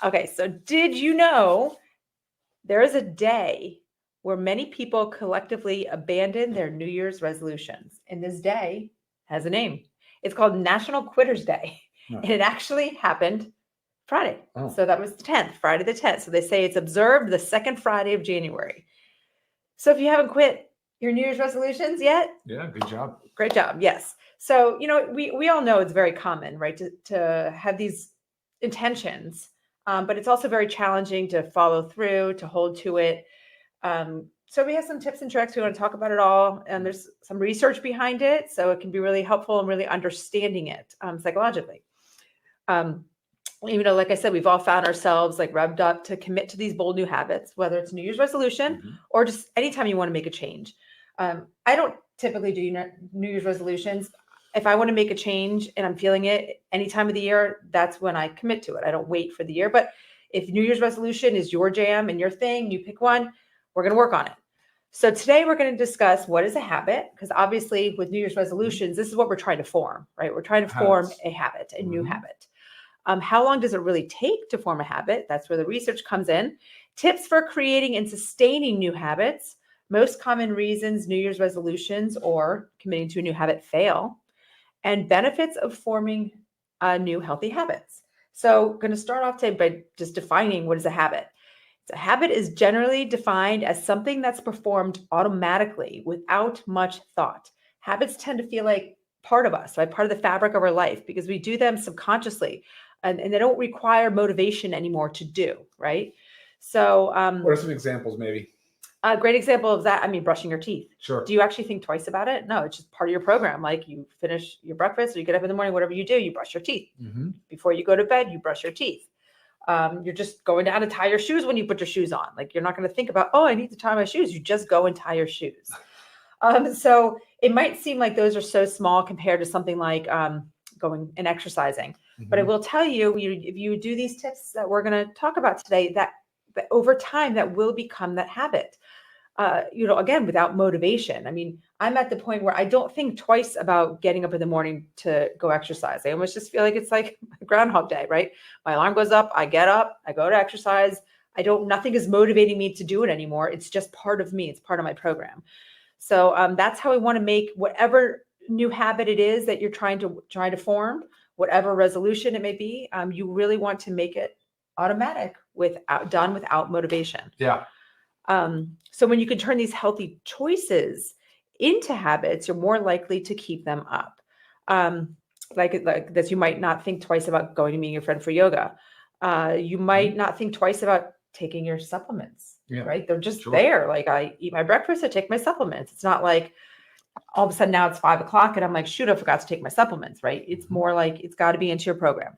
Okay, so did you know there is a day where many people collectively abandon their New Year's resolutions? And this day has a name. It's called National Quitters Day. No. And it actually happened Friday. Oh. So that was the 10th, Friday the 10th. So they say it's observed the second Friday of January. So if you haven't quit your New Year's resolutions yet, Yeah, good job. Great job. Yes. So, we all know it's very common, right, to have these intentions, but it's also very challenging to follow through, to hold to it. So we have some tips and tricks. We want to talk about it all, and there's some research behind it, so it can be really helpful in really understanding it psychologically. Like I said, we've all found ourselves like revved up to commit to these bold new habits, whether it's New Year's resolution or just anytime you want to make a change. I don't typically do New Year's resolutions. If I want to make a change and I'm feeling it any time of the year, that's when I commit to it. I don't wait for the year. But if New Year's resolution is your jam and your thing, you pick one, we're going to work on it. So today we're going to discuss what is a habit, because obviously with New Year's resolutions, this is what we're trying to form, right? We're trying to form a habit, a new habit. How long does it really take to form a habit? That's where the research comes in. Tips for creating and sustaining new habits. Most common reasons New Year's resolutions or committing to a new habit fail, and benefits of forming new healthy habits. So I'm going to start off today by just defining what is a habit. A habit is generally defined as something that's performed automatically without much thought. Habits tend to feel like part of us, right? Part of the fabric of our life, because we do them subconsciously, and they don't require motivation anymore to do, right? So what are some examples maybe? A great example of that, brushing your teeth. Sure. Do you actually think twice about it? No, it's just part of your program. Like you finish your breakfast, or you get up in the morning, whatever you do, you brush your teeth. Before you go to bed, you brush your teeth. You're just going down to tie your shoes when you put your shoes on. Like you're not going to think about, I need to tie my shoes. You just go and tie your shoes. So it might seem like those are so small compared to something like going and exercising. But I will tell you, if you do these tips that we're going to talk about today, that over time that will become that habit. Again, without motivation. I'm at the point where I don't think twice about getting up in the morning to go exercise. I almost just feel like it's like Groundhog Day, right? My alarm goes up, I get up, I go to exercise. Nothing is motivating me to do it anymore. It's just part of me. It's part of my program. So that's how we want to make whatever new habit it is that you're trying to form, whatever resolution it may be. You really want to make it automatic, done without motivation. Yeah. So when you can turn these healthy choices into habits, you're more likely to keep them up. Like this, you might not think twice about going to meet your friend for yoga. You might not think twice about taking your supplements, right? They're just there. Like I eat my breakfast, I take my supplements. It's not like all of a sudden now it's 5 o'clock and I'm like, shoot, I forgot to take my supplements, right? It's more like it's got to be into your program.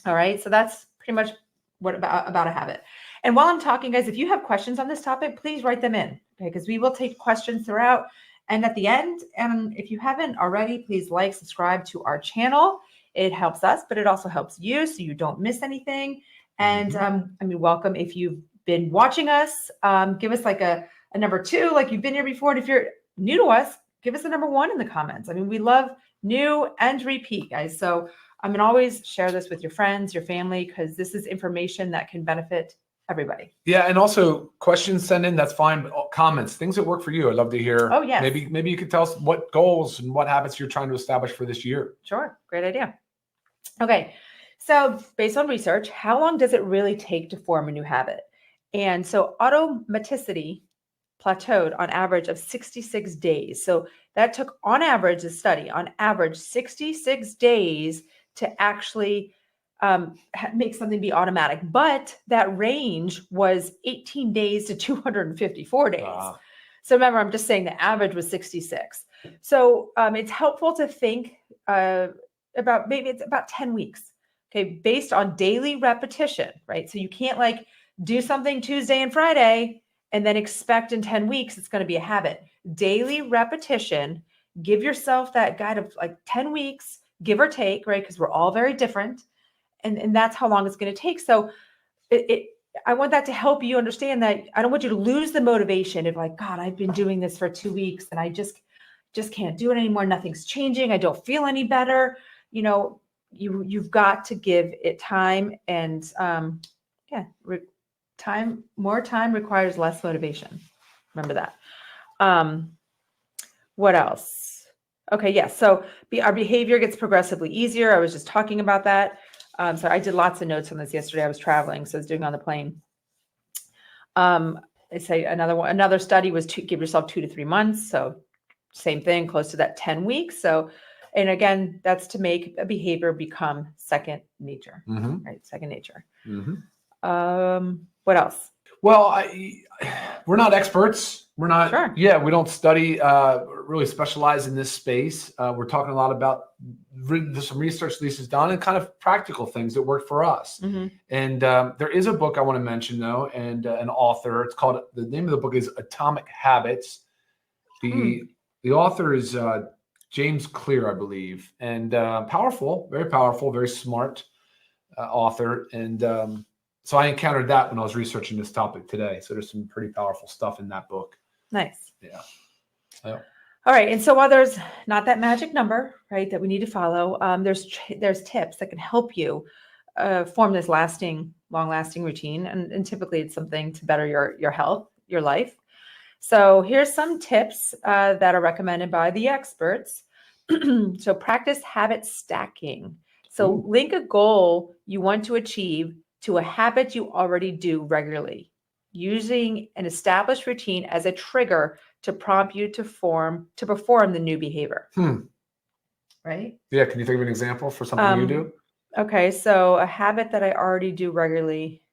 All right. So that's pretty much what about a habit. And while I'm talking, guys, if you have questions on this topic, please write them in, okay? Because we will take questions throughout. And at the end, and if you haven't already, please subscribe to our channel. It helps us, but it also helps you so you don't miss anything. And welcome if you've been watching us. Give us like a number 2, like you've been here before. And if you're new to us, give us a number 1 in the comments. We love new and repeat, guys. So always share this with your friends, your family, because this is information that can benefit everybody. Yeah, and also questions send in, that's fine, but comments, things that work for you. I'd love to hear. Oh, yes. Maybe you could tell us what goals and what habits you're trying to establish for this year. Sure. Great idea. Okay. So based on research, how long does it really take to form a new habit? And so automaticity plateaued on average of 66 days. So that took on average 66 days to actually make something be automatic. But that range was 18 days to 254 days. So remember, I'm just saying the average was 66. So it's helpful to think about maybe it's about 10 weeks, okay, based on daily repetition, right? So you can't like do something Tuesday and Friday and then expect in 10 weeks it's going to be a habit. Daily repetition, give yourself that guide of like 10 weeks, give or take, right? Because we're all very different. And that's how long it's going to take. So I want that to help you understand that I don't want you to lose the motivation of like, God, I've been doing this for 2 weeks and I just can't do it anymore. Nothing's changing. I don't feel any better. You've got to give it time and Yeah. More time requires less motivation. Remember that. What else? Okay, yes. So our behavior gets progressively easier. I was just talking about that. So I did lots of notes on this yesterday. I was traveling, so I was doing it on the plane. They say another study was to give yourself 2 to 3 months. So same thing, close to that 10 weeks. So, and again, that's to make a behavior become second nature, right? Second nature. What else? Well, we're not experts. We're not. Sure. Yeah, we don't study, really specialize in this space. We're talking a lot about some research Lisa's done and kind of practical things that work for us. And there is a book I want to mention though, and an author. It's called. The name of the book is Atomic Habits. The author is James Clear, I believe, and powerful, very smart author, and. So I encountered that when I was researching this topic today. So there's some pretty powerful stuff in that book. Nice. Yeah. All right. And so while there's not that magic number, right, that we need to follow, there's tips that can help you form this long-lasting routine. And typically it's something to better your health, your life. So here's some tips that are recommended by the experts. So practice habit stacking. So link a goal you want to achieve to a habit you already do regularly, using an established routine as a trigger to prompt you to perform the new behavior. Right? Yeah. Can you think of an example for something you do? Okay. So a habit that I already do regularly.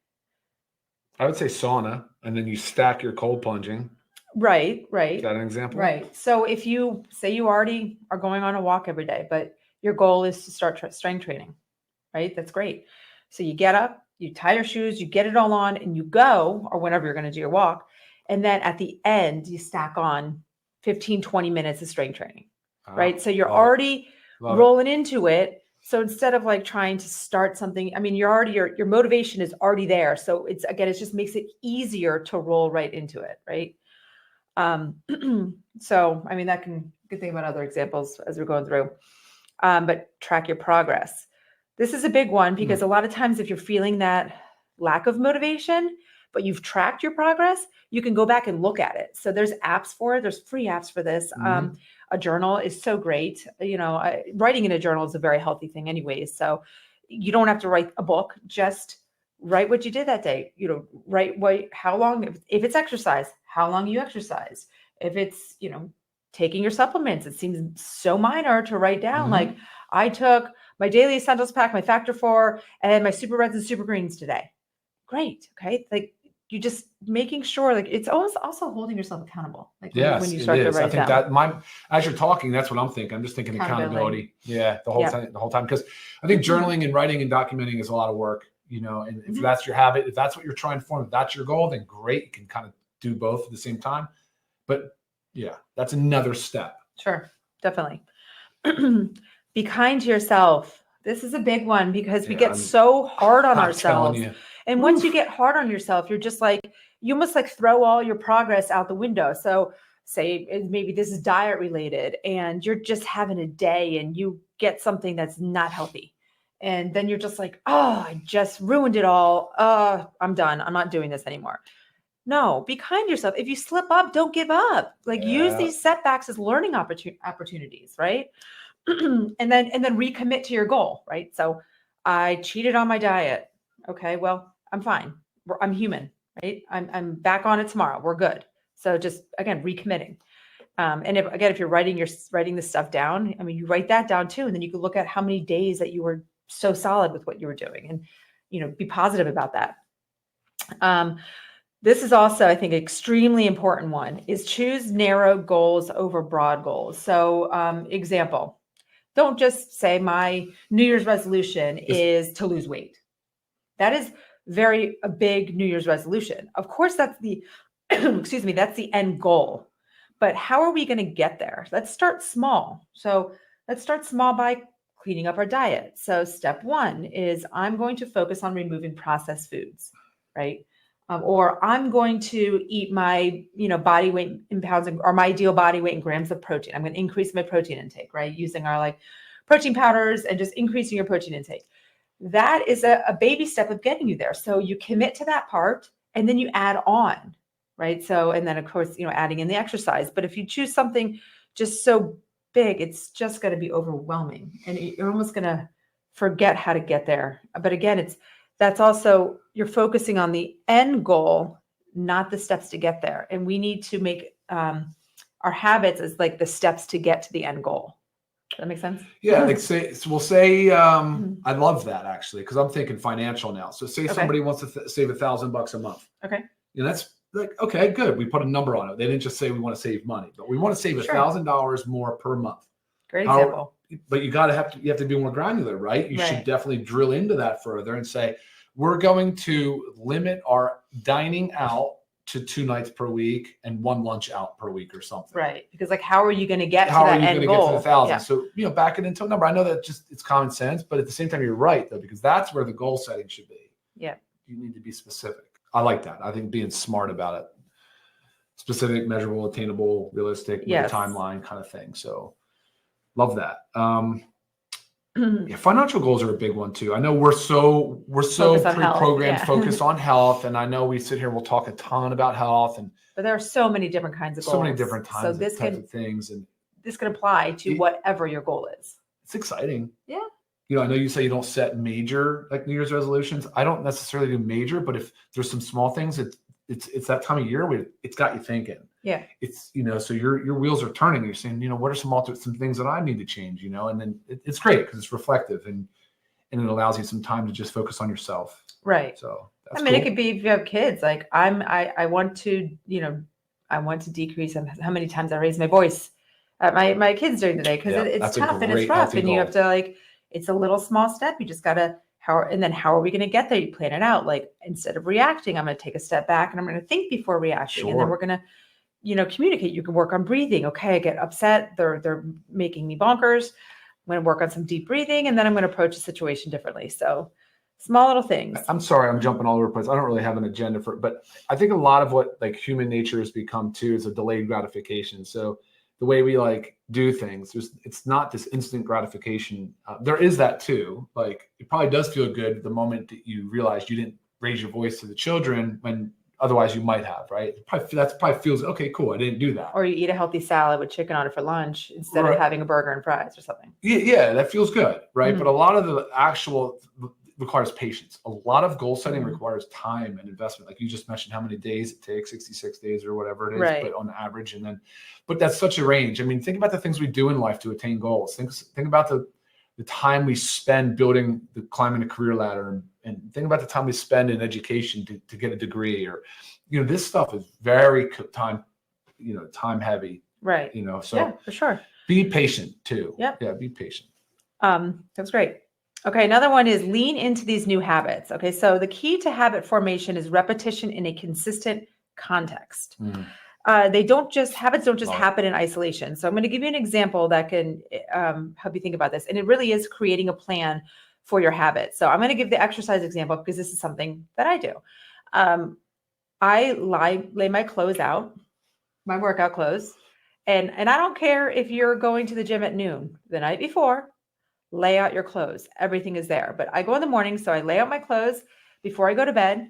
I would say sauna, and then you stack your cold plunging. Right. Is that an example? Right. So if you say you already are going on a walk every day, but your goal is to start strength training, right? That's great. So you get up, you tie your shoes, you get it all on, and you go, or whenever you're going to do your walk. And then at the end, you stack on 15, 20 minutes of strength training, right? So you're already rolling into it. So instead of like trying to start something, I mean, your motivation is already there. So it just makes it easier to roll right into it, right? So, I mean, that can think about other examples as we're going through, but track your progress. This is a big one because a lot of times if you're feeling that lack of motivation, but you've tracked your progress, you can go back and look at it. So there's apps for it. There's free apps for this. A journal is so great. You know, writing in a journal is a very healthy thing anyways. So you don't have to write a book, just write what you did that day. You know, write how long, if it's exercise, how long you exercise. If it's, you know, taking your supplements, it seems so minor to write down. Like I took my daily essentials pack, my factor 4, and my super reds and super greens today. Great. Okay. Like you just making sure, like it's almost also holding yourself accountable. Like when you start to write I think down. that as you're talking, that's what I'm thinking. I'm just thinking accountability. Yeah. The whole time. Because I think journaling and writing and documenting is a lot of work, you know, and if that's your habit, if that's what you're trying to form, if that's your goal, then great. You can kind of do both at the same time. But yeah, that's another step. Sure. Definitely. Be kind to yourself. This is a big one because we get so hard on ourselves. And once you get hard on yourself, you're just like, you almost like throw all your progress out the window. So say maybe this is diet related and you're just having a day and you get something that's not healthy. And then you're just like, oh, I just ruined it all. I'm done. I'm not doing this anymore. No, be kind to yourself. If you slip up, don't give up. Like use these setbacks as learning opportunities, right? and then recommit to your goal, right? So I cheated on my diet. Okay, well, I'm fine. I'm human, right? I'm back on it tomorrow. We're good. So just again, recommitting. And if you're writing this stuff down, I mean, you write that down too, and then you can look at how many days that you were so solid with what you were doing, and you know, be positive about that. This is also, I think, extremely important one is choose narrow goals over broad goals. So example, don't just say my New Year's resolution is to lose weight. That is a big New Year's resolution. Of course, that's the, that's the end goal. But how are we going to get there? Let's start small. So let's start small by cleaning up our diet. So step 1 is I'm going to focus on removing processed foods, right? Or I'm going to eat my, body weight in pounds or my ideal body weight in grams of protein. I'm going to increase my protein intake, right? Using our like protein powders and just increasing your protein intake. that is a baby step of getting you there. So you commit to that part and then you add on, right? So, and then of course, adding in the exercise. But if you choose something just so big, it's just going to be overwhelming and you're almost going to forget how to get there. But again, that's also, you're focusing on the end goal, not the steps to get there. And we need to make our habits as like the steps to get to the end goal. Does that make sense? Yeah, like I love that actually, because I'm thinking financial now. So say somebody wants to save $1,000 a month. Okay. That's like, okay, good. We put a number on it. They didn't just say we want to save money, but we want to save $1,000 more per month. Great example. But you have to be more granular, right? You should definitely drill into that further and say, we're going to limit our dining out to 2 nights per week and 1 lunch out per week or something. Right. Because like, how are you going to get to that end goal? How are you going to get to the 1,000? So, back it into a number. I know that it's common sense, but at the same time, you're right though, because that's where the goal setting should be. Yeah. You need to be specific. I like that. I think being smart about it. Specific, measurable, attainable, realistic, with a timeline kind of thing. So love that. Financial goals are a big one too. I know we're so pre-programmed, focused on health, and I know we sit here, we'll talk a ton about health, but there are so many different kinds of goals. So many different types of things, and this can apply to whatever your goal is. It's exciting. Yeah. I know you say you don't set major like New Year's resolutions. I don't necessarily do major, but if there's some small things, it's that time of year where it's got you thinking. Yeah. It's, so your wheels are turning. You're saying, what are some things that I need to change, and then it's great because it's reflective and it allows you some time to just focus on yourself. Right. So that's cool. It could be if you have kids, like I want to, I want to decrease how many times I raise my voice at my kids during the day. Cause it's tough and it's rough and you have to it's a little small step. You just gotta, how are we going to get there? You plan it out. Like, instead of reacting, I'm going to take a step back and I'm going to think before reacting. And then we're going to, communicate. You can work on breathing. Okay, I get upset. They're making me bonkers. I'm going to work on some deep breathing, and then I'm going to approach the situation differently. So small little things. I'm sorry, I'm jumping all over the place. I don't really have an agenda but I think a lot of what like human nature has become too is a delayed gratification. So the way we do things, it's not this instant gratification. There is that too. Like, it probably does feel good the moment that you realize you didn't raise your voice to the children when otherwise you might have, right? That probably feels, okay, cool, I didn't do that. Or you eat a healthy salad with chicken on it for lunch instead of having a burger and fries or something. Yeah, that feels good, right? But a lot of the actual requires patience. A lot of goal setting requires time and investment. Like you just mentioned how many days it takes, 66 days or whatever it is, but on average. But that's such a range. I mean, think about the things we do in life to attain goals. Think about the time we spend climbing a career ladder, and think about the time we spend in education to get a degree, or, this stuff is very time heavy. Right. So yeah, for sure. Be patient too. Yep. Yeah. Be patient. That's great. Okay. Another one is lean into these new habits. Okay. So the key to habit formation is repetition in a consistent context. Habits don't just happen in isolation. So I'm going to give you an example that can help you think about this. And it really is creating a plan for your habit. So I'm going to give the exercise example because this is something that I do. I lay my clothes out, my workout clothes, and I don't care if you're going to the gym at noon. The night before, lay out your clothes. Everything is there. But I go in the morning, so I lay out my clothes before I go to bed.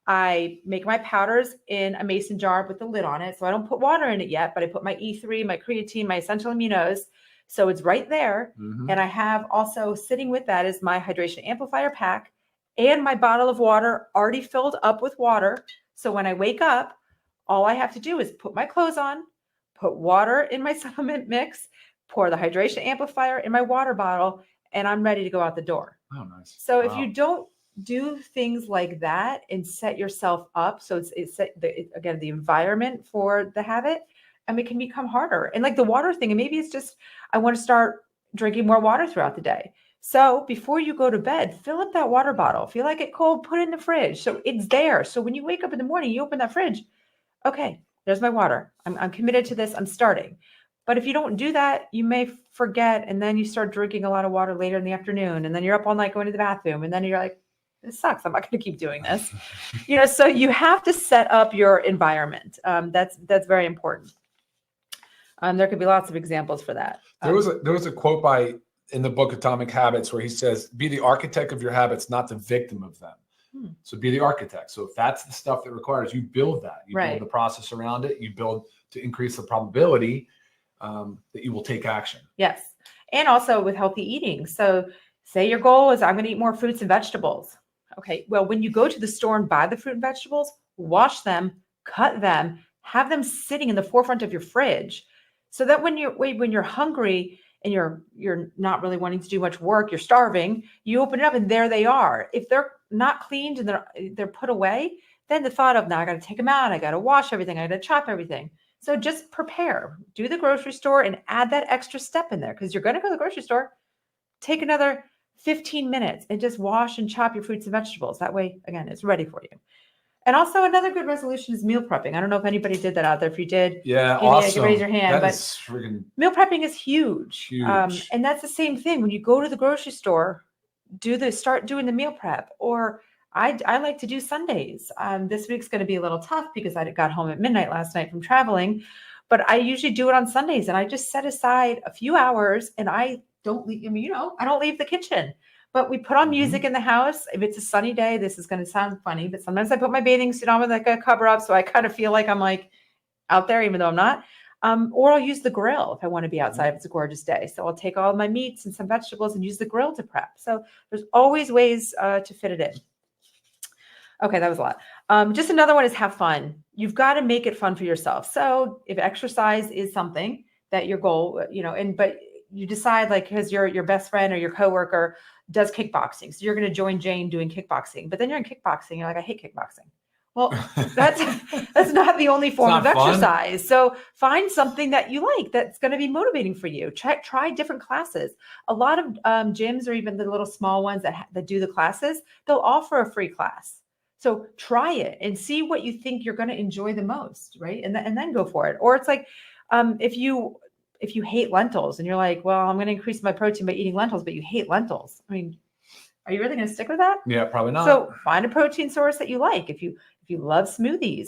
I make my powders in a mason jar with the lid on it. So I don't put water in it yet, but I put my E3, my creatine, my essential aminos. So it's right there. And I have also sitting with that is my hydration amplifier pack and my bottle of water already filled up with water. So when I wake up, all I have to do is put my clothes on, put water in my supplement mix, pour the hydration amplifier in my water bottle, and I'm ready to go out the door. Oh, nice. So if you don't do things like that and set yourself up, so it's again, the environment for the habit, and it can become harder. And like the water thing, and maybe it's just, I want to start drinking more water throughout the day. So before you go to bed, fill up that water bottle. If you like it cold, put it in the fridge. So it's there. So when you wake up in the morning, you open that fridge. Okay, there's my water. I'm committed to this. I'm starting. But if you don't do that, you may forget. And then you start drinking a lot of water later in the afternoon. And then you're up all night going to the bathroom. And then you're like, this sucks. I'm not going to keep doing this. So you have to set up your environment. That's very important. There could be lots of examples for that. There was a quote by in the book Atomic Habits where he says, be the architect of your habits, not the victim of them. So be the architect. So if that's the stuff that requires, you build that. You build the process around it. You build to increase the probability that you will take action. Yes. And also with healthy eating. So say your goal is I'm going to eat more fruits and vegetables. Okay. Well, when you go to the store and buy the fruit and vegetables, wash them, cut them, have them sitting in the forefront of your fridge so that when you're hungry and you're not really wanting to do much work, you're starving, you open it up and there they are. If they're not cleaned and they're put away, then the thought of now I got to take them out, I got to wash everything, I got to chop everything. So just prepare, do the grocery store and add that extra step in there because you're going to go to the grocery store, take another 15 minutes and just wash and chop your fruits and vegetables. That way, again, it's ready for you. And also another good resolution is meal prepping. I don't know if anybody did that out there. If you did, awesome. Raise your hand. That is freaking meal prepping is huge. Huge. And that's the same thing. When you go to the grocery store, start doing the meal prep. Or I like to do Sundays. This week's going to be a little tough because I got home at midnight last night from traveling, but I usually do it on Sundays and I just set aside a few hours and I don't leave, I don't leave the kitchen, but we put on music in the house. If it's a sunny day, this is going to sound funny, but sometimes I put my bathing suit on with like a cover up. So I kind of feel like I'm like out there, even though I'm not. Or I'll use the grill if I want to be outside if it's a gorgeous day. So I'll take all of my meats and some vegetables and use the grill to prep. So there's always ways to fit it in. Okay, that was a lot. Just another one is have fun. You've got to make it fun for yourself. So if exercise is something that your goal, but you decide like because your best friend or your coworker does kickboxing, so you're going to join Jane doing kickboxing. But then you're in kickboxing, you're like, I hate kickboxing. Well, that's not the only form of exercise. Fun. So find something that you like that's going to be motivating for you. Try different classes. A lot of gyms or even the little small ones that do the classes, they'll offer a free class. So try it and see what you think you're going to enjoy the most, right? And then go for it. Or it's like if you hate lentils and you're like, well, I'm going to increase my protein by eating lentils, but you hate lentils. I mean, are you really going to stick with that? Yeah, probably not. So find a protein source that you like. If you love smoothies,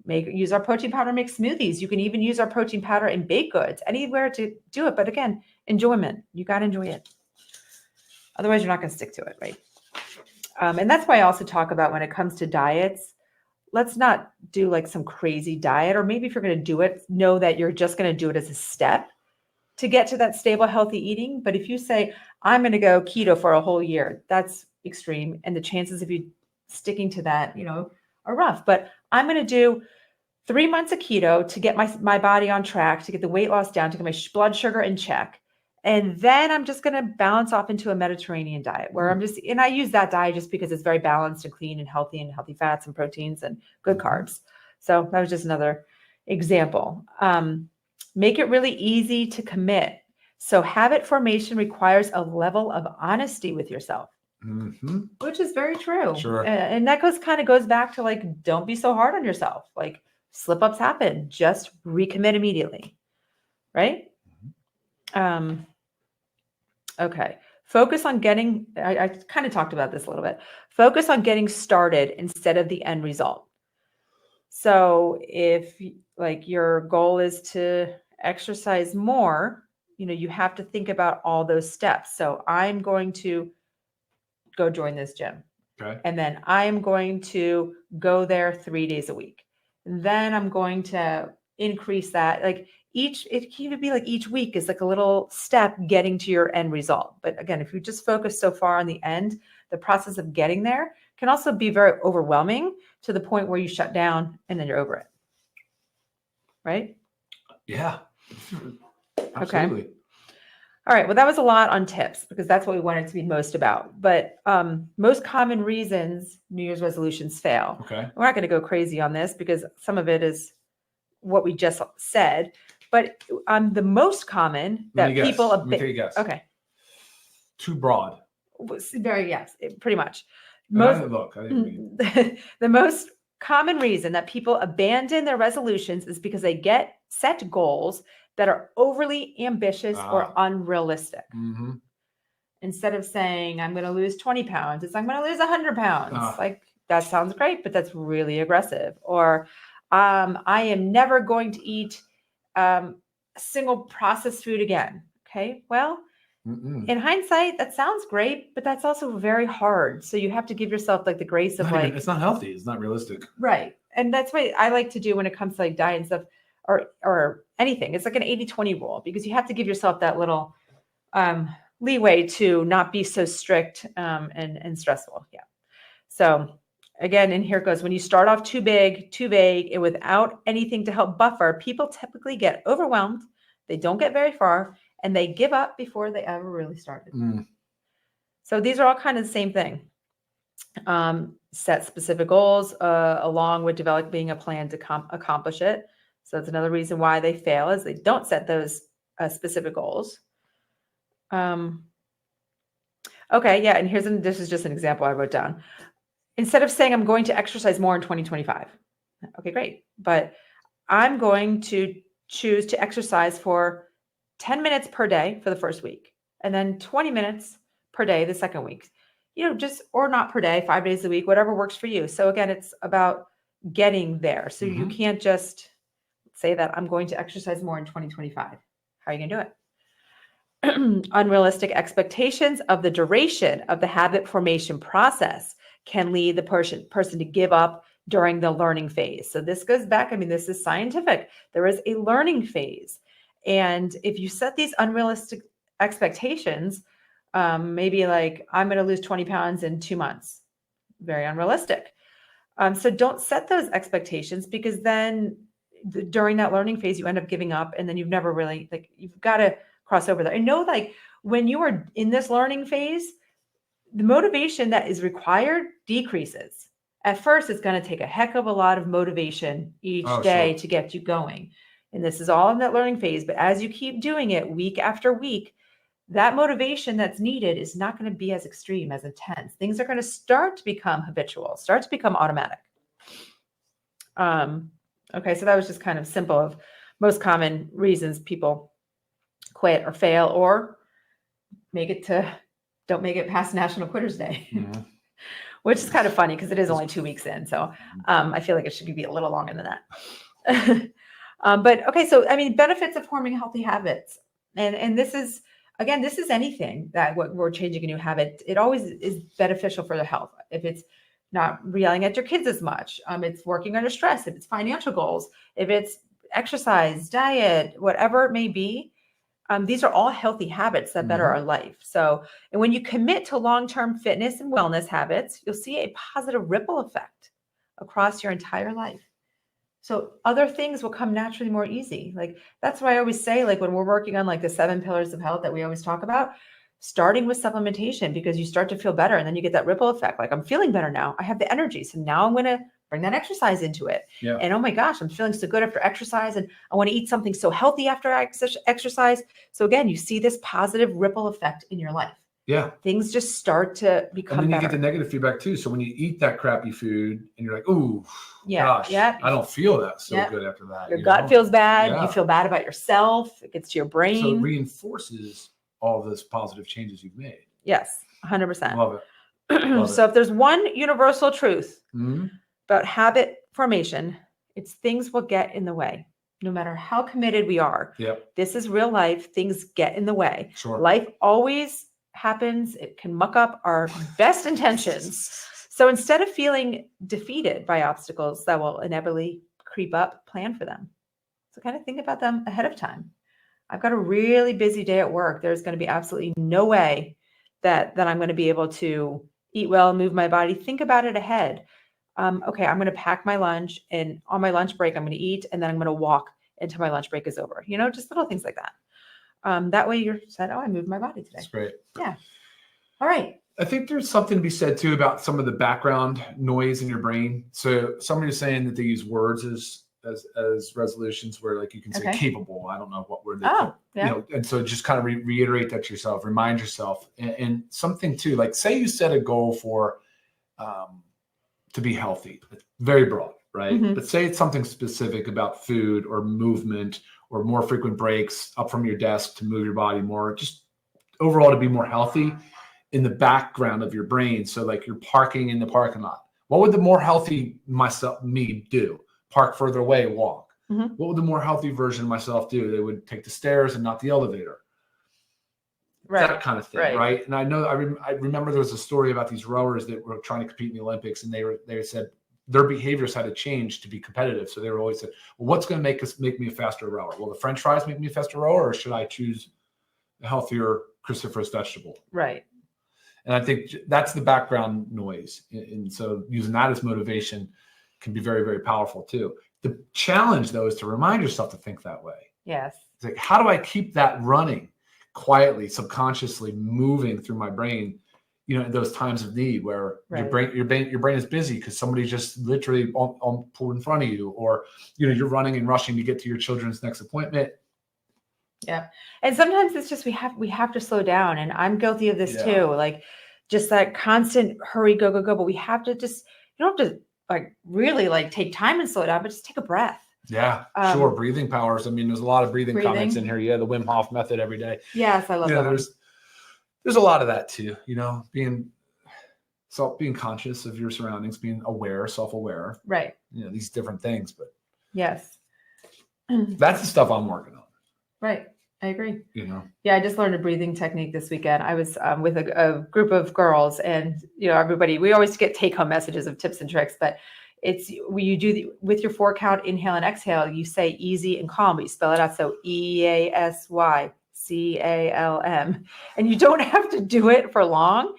use our protein powder, make smoothies. You can even use our protein powder in baked goods, anywhere to do it. But again, enjoyment. You got to enjoy it. Otherwise, you're not going to stick to it, right? And that's why I also talk about when it comes to diets, let's not do like some crazy diet, or maybe if you're going to do it, know that you're just going to do it as a step to get to that stable, healthy eating. But if you say, I'm going to go keto for a whole year, that's extreme. And the chances of you sticking to that, are rough. But I'm going to do 3 months of keto to get my body on track, to get the weight loss down, to get my blood sugar in check. And then I'm just going to balance off into a Mediterranean diet where and I use that diet just because it's very balanced and clean and healthy fats and proteins and good carbs. So that was just another example. Make it really easy to commit. So habit formation requires a level of honesty with yourself, which is very true. Sure. And that goes back to like, don't be so hard on yourself. Like slip ups happen, just recommit immediately. Right? Okay. Focus on getting, I kind of talked about this a little bit. Focus on getting started instead of the end result. So if like your goal is to exercise more, you have to think about all those steps. So I'm going to go join this gym. Okay. And then I'm going to go there 3 days a week. And then I'm going to increase that. Like it can even be like each week is like a little step getting to your end result. But again, if you just focus so far on the end, the process of getting there can also be very overwhelming to the point where you shut down and then you're over it. Right? Yeah. Absolutely. Okay. All right. Well, that was a lot on tips because that's what we wanted to be most about. But most common reasons New Year's resolutions fail. Okay. We're not going to go crazy on this because some of it is what we just said. But the most common that people... Let me take a guess. Okay. Too broad. Pretty much. The most common reason that people abandon their resolutions is because they set goals that are overly ambitious or unrealistic. Instead of saying, I'm going to lose 20 pounds, it's I'm going to lose 100 pounds. Like that sounds great, but that's really aggressive. Or I am never going to eat a single processed food again. Okay. Well, In hindsight, that sounds great, but that's also very hard. So you have to give yourself like the grace of it's not healthy. It's not realistic. Right. And that's what I like to do when it comes to like diet and stuff or anything. It's like an 80-20 rule, because you have to give yourself that little leeway to not be so strict and stressful. Yeah. So again, and here it goes. When you start off too big, too vague, and without anything to help buffer, people typically get overwhelmed. They don't get very far, and they give up before they ever really started. So these are all kind of the same thing. Set specific goals along with developing a plan to accomplish it. So that's another reason why they fail, is they don't set those specific goals. Okay, yeah, and this is just an example I wrote down. Instead of saying I'm going to exercise more in 2025. Okay, great. But I'm going to choose to exercise for 10 minutes per day for the first week, and then 20 minutes per day the second week. Or not per day, 5 days a week, whatever works for you. So again, it's about getting there. So you can't just say that I'm going to exercise more in 2025. How are you going to do it? Unrealistic expectations of the duration of the habit formation process can lead the person to give up during the learning phase. So this goes back, this is scientific. There is a learning phase. And if you set these unrealistic expectations, maybe like I'm going to lose 20 pounds in 2 months, very unrealistic. So don't set those expectations, because then during that learning phase, you end up giving up, and then you've never really, you've got to cross over there. And know, when you are in this learning phase, the motivation that is required decreases. At first, it's going to take a heck of a lot of motivation each day to get you going. And this is all in that learning phase. But as you keep doing it week after week, that motivation that's needed is not going to be as extreme, as intense. Things are going to start to become habitual, start to become automatic. Okay, so that was just kind of simple of most common reasons people quit or fail or don't make it past National Quitters Day, which is kind of funny because it is only 2 weeks in. So I feel like it should be a little longer than that. But okay, so benefits of forming healthy habits. And this is, again, this is anything that we're changing a new habit. It always is beneficial for the health. If it's not yelling at your kids as much, it's working under stress, if it's financial goals, if it's exercise, diet, whatever it may be, these are all healthy habits that better our life. So, and when you commit to long-term fitness and wellness habits, you'll see a positive ripple effect across your entire life. So other things will come naturally more easy. That's why I always say, when we're working on the 7 pillars of health that we always talk about, starting with supplementation, because you start to feel better and then you get that ripple effect. I'm feeling better now. I have the energy. So now I'm going to bring that exercise into it. Yeah. And oh my gosh, I'm feeling so good after exercise, and I want to eat something so healthy after I exercise. So again, you see this positive ripple effect in your life. Yeah. Things just start to become better. And then you get the negative feedback too. So when you eat that crappy food and you're like, ooh, gosh, I don't feel that so good after that. Your gut feels bad. Yeah. You feel bad about yourself. It gets to your brain. So it reinforces all of those positive changes you've made. Yes, 100%. Love it. So if there's one universal truth about habit formation, it's things will get in the way. No matter how committed we are. Yep. This is real life. Things get in the way. Sure. Life always happens. It can muck up our best intentions. So instead of feeling defeated by obstacles that will inevitably creep up, plan for them. So kind of think about them ahead of time. I've got a really busy day at work. There's going to be absolutely no way that I'm going to be able to eat well, move my body. Think about it ahead. Okay, I'm going to pack my lunch, and on my lunch break, I'm going to eat, and then I'm going to walk until my lunch break is over. Just little things like that. That way you're said, I moved my body today. That's great. Yeah. All right. I think there's something to be said too about some of the background noise in your brain. So somebody was saying that they use words as resolutions, where you can say capable. I don't know what word they put, and so just kind of reiterate that to yourself, remind yourself, and something too, say you set a goal for to be healthy. It's very broad, right? Mm-hmm. But say it's something specific about food or movement or more frequent breaks up from your desk to move your body more, just overall to be more healthy in the background of your brain. So you're parking in the parking lot. What would the more healthy me do? Park further away, walk. Mm-hmm. What would the more healthy version of myself do? They would take the stairs and not the elevator. that kind of thing, right? And I know I remember there was a story about these rowers that were trying to compete in the Olympics, and they said their behaviors had to change to be competitive. So they were always said, well, what's going to make me a faster rower? Will the French fries make me a faster rower, or should I choose a healthier cruciferous vegetable? Right. And I think that's the background noise. And so using that as motivation can be very, very powerful too. The challenge though is to remind yourself to think that way. Yes. It's like, how do I keep that running quietly, subconsciously moving through my brain, in those times of need where your brain is busy because somebody just literally pulled in front of you, or, you're running and rushing to get to your children's next appointment. Yeah. And sometimes it's just, we have to slow down. And I'm guilty of this too. Like just that constant hurry, go, go, go. But we have to just, you don't have to like really like take time and slow down, but just take a breath. Yeah, sure. Breathing powers. I mean, there's a lot of breathing comments in here. Yeah. The Wim Hof method every day. Yes. I love that. There's a lot of that too, being conscious of your surroundings, being aware, self-aware, right. These different things, but yes, that's the stuff I'm working on. Right. I agree. Yeah. I just learned a breathing technique this weekend. I was with a group of girls, and, everybody, we always get take home messages of tips and tricks, but it's when you do with your 4 count, inhale and exhale, you say easy and calm, but you spell it out. So EASY. CALM, and you don't have to do it for long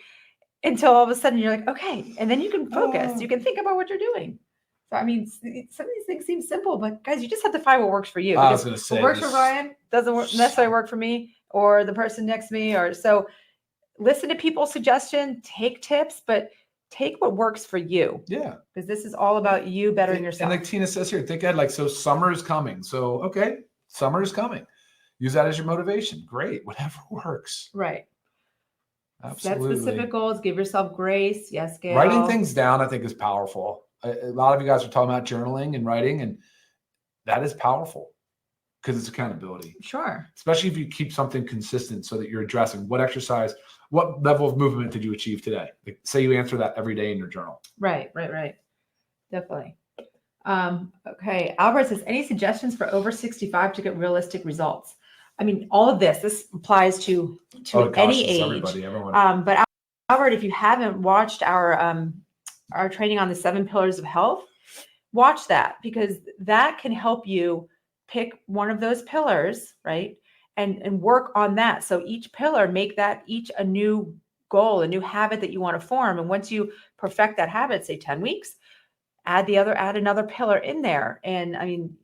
until all of a sudden you're like, okay, and then you can focus. You can think about what you're doing. So I mean, some of these things seem simple, but guys, you just have to find what works for you. I was going to say, what works for Ryan doesn't necessarily work for me or the person next to me. Or so, listen to people's suggestion, take tips, but take what works for you. Yeah, because this is all about you bettering yourself. And like Tina says here, think ahead. So summer is coming. So okay, summer is coming. Use that as your motivation. Great. Whatever works. Right. Absolutely. Set specific goals. Give yourself grace. Yes, Gail. Writing things down, I think, is powerful. A lot of you guys are talking about journaling and writing, and that is powerful because it's accountability. Sure. Especially if you keep something consistent so that you're addressing what exercise, what level of movement did you achieve today? Like, say you answer that every day in your journal. Right. Definitely. Okay. Albert says, any suggestions for over 65 to get realistic results? I mean, all of this applies to any age. Everyone. But Albert, if you haven't watched our training on the 7 pillars of health, watch that, because that can help you pick one of those pillars, right? And work on that. So each pillar, make that each a new goal, a new habit that you want to form. And once you perfect that habit, say 10 weeks, add another pillar in there. And I mean,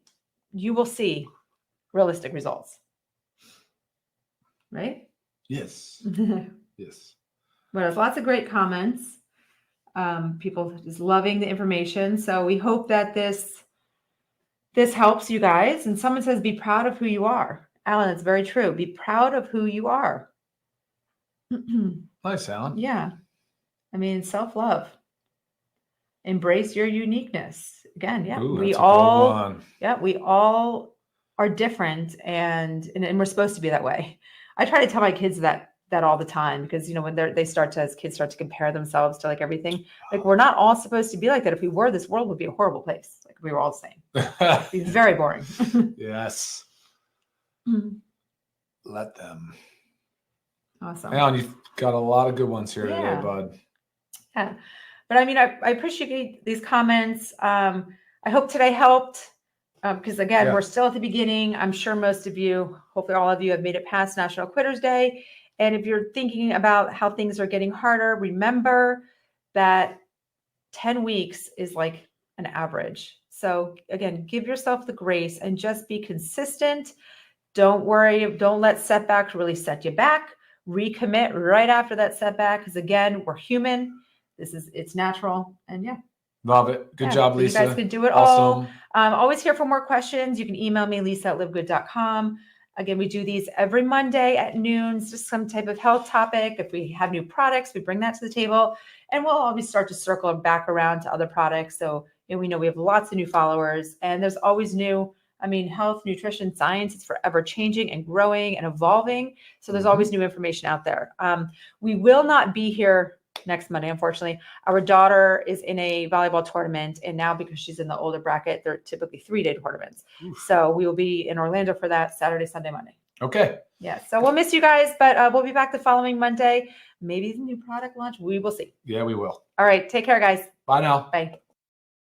you will see realistic results. Right? Yes. Yes. But there's lots of great comments. People just loving the information. So we hope that this helps you guys. And someone says, be proud of who you are. Alan, it's very true. Be proud of who you are. Nice, Alan. Yeah. I mean, self-love. Embrace your uniqueness. Again, yeah. Ooh, we all are different, and we're supposed to be that way. I try to tell my kids that all the time, because when as kids start to compare themselves to like everything, like we're not all supposed to be like that. If we were, this world would be a horrible place. Like if we were all the same. It'd be very boring. Yes. Let them. Awesome. Alan, you've got a lot of good ones here today, bud. Yeah. But I mean, I appreciate these comments. I hope today helped. Because again, we're still at the beginning. I'm sure most of you, hopefully all of you, have made it past National Quitters Day. And if you're thinking about how things are getting harder, remember that 10 weeks is like an average. So again, give yourself the grace and just be consistent. Don't worry. Don't let setbacks really set you back. Recommit right after that setback. Because again, we're human. It's natural. And yeah. Love it. Good job, Lisa. You guys can do it all. Always here for more questions. You can email me, lisa@livegood.com. Again, we do these every Monday at noon, just some type of health topic. If we have new products, we bring that to the table, and we'll always start to circle back around to other products. So we know we have lots of new followers, and there's always new. I mean, health, nutrition, science, it's forever changing and growing and evolving. So there's always new information out there. We will not be here next Monday, unfortunately. Our daughter is in a volleyball tournament, and now because she's in the older bracket, they're typically 3-day tournaments. Oof. So we will be in Orlando for that Saturday, Sunday, Monday. Okay. Yeah. So we'll miss you guys, but we'll be back the following Monday. Maybe the new product launch. We will see. Yeah, we will. All right. Take care, guys. Bye now. Bye.